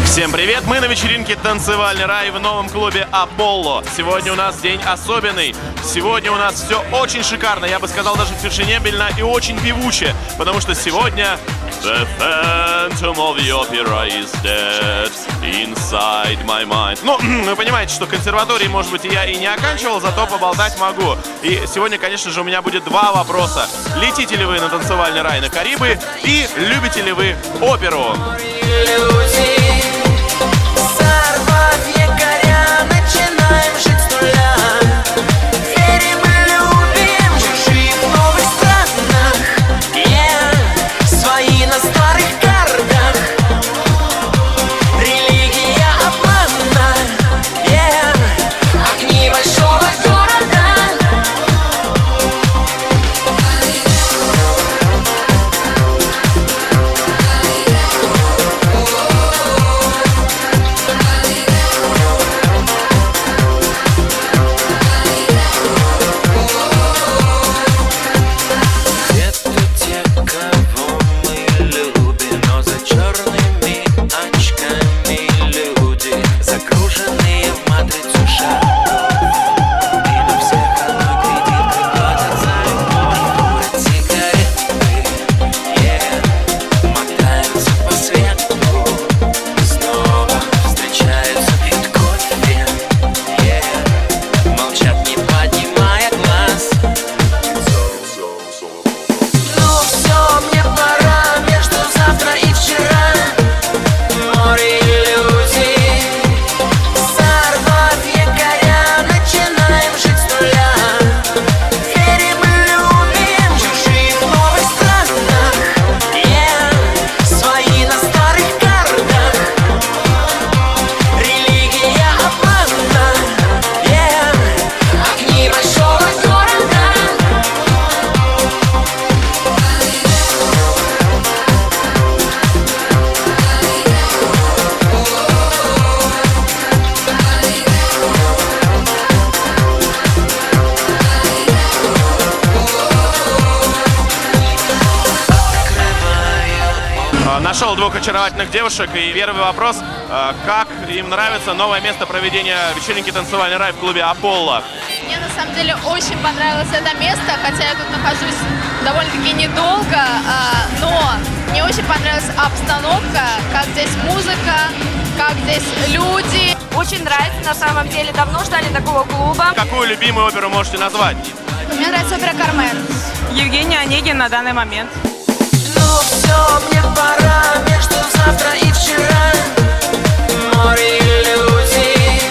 Всем привет! Мы на вечеринке «Танцевальный рай» в новом клубе «Аполло». Сегодня у нас день особенный. Сегодня у нас все очень шикарно. Я бы сказал, даже фешенебельно и очень певуче. Потому что сегодня The Phantom of the Opera is dead inside my mind. Ну, вы понимаете, что консерватории, может быть, я и не оканчивал, зато поболтать могу. И сегодня, конечно же, у меня будет два вопроса. Летите ли вы на «Танцевальный рай» на Карибы? И любите ли вы оперу? Нашел двух очаровательных девушек, и первый вопрос, как им нравится новое место проведения вечеринки «Танцевальный рай» в клубе «Аполло»? Мне на самом деле очень понравилось это место, хотя я тут нахожусь довольно-таки недолго, но мне очень понравилась обстановка, как здесь музыка, как здесь люди. Очень нравится, на самом деле, давно ждали такого клуба. Какую любимую оперу можете назвать? Мне нравится опера «Кармен». Евгений Онегин на данный момент. Ну все, мне пора, между завтра и вчера. Море иллюзий,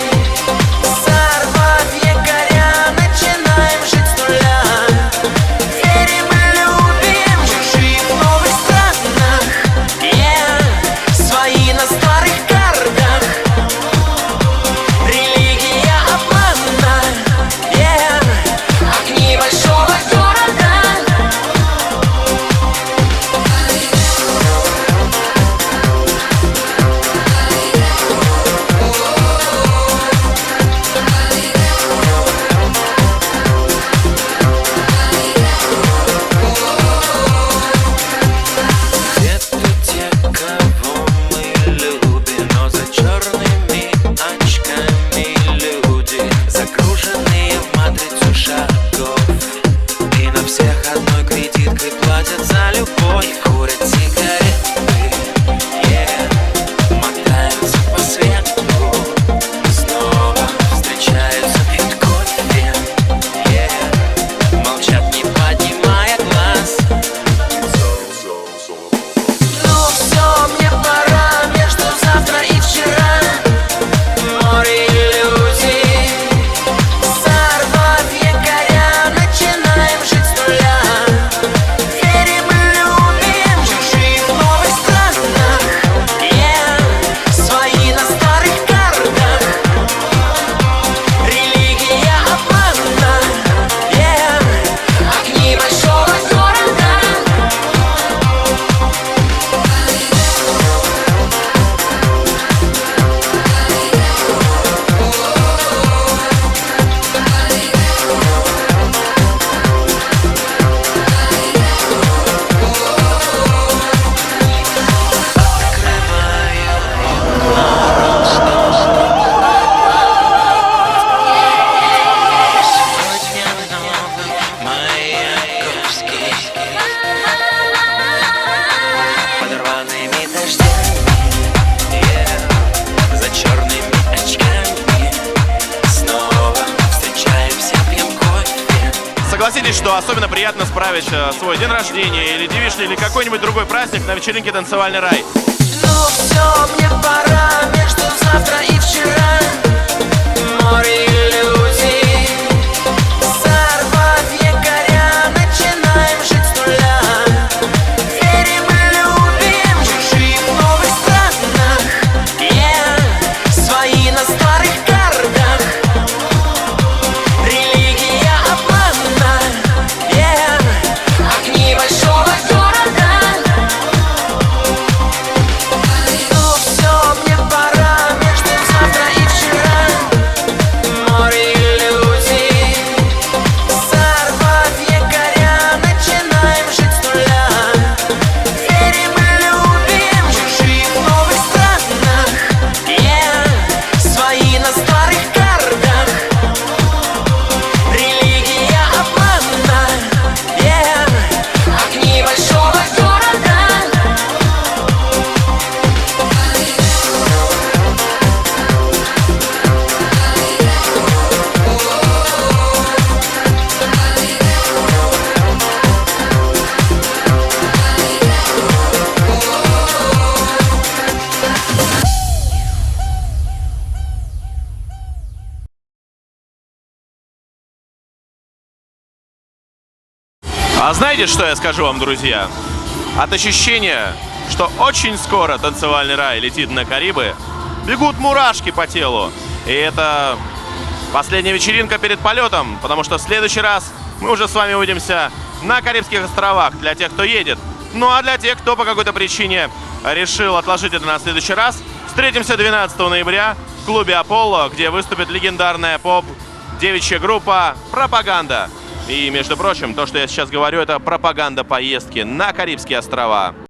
сорвав якоря, начинаем жить с нуля. Верим и любим, чужие в новых странах, свои на старых картах. Религия обмана, огни большого города. Согласитесь, что особенно приятно справить свой день рождения или девичный, или какой-нибудь другой праздник на вечеринке «Танцевальный рай». Ну все, мне пора, между завтра и вчера море иллюзий. Сорвав якоря, начинаем жить с нуля. Верим и любим, чужие в новых странах. Свои на старых картах. Религия обмана. Огни большого города. Ну все, мне пора, между завтра и вчера море иллюзий. Сорвав якоря, начинаем жить с нуля. Верим и любим, чужие в новых странах. Свои на старых картах. Религия обмана. Огни большого города. А знаете, что я скажу вам, друзья? От ощущения, что очень скоро «Танцевальный рай» летит на Карибы, бегут мурашки по телу. И это последняя вечеринка перед полетом, потому что в следующий раз мы уже с вами увидимся на Карибских островах для тех, кто едет. Ну а для тех, кто по какой-то причине решил отложить это на следующий раз, встретимся 12 ноября в клубе «Аполло», где выступит легендарная поп-девичья группа «Пропаганда». И, между прочим, то, что я сейчас говорю, это пропаганда поездки на Карибские острова.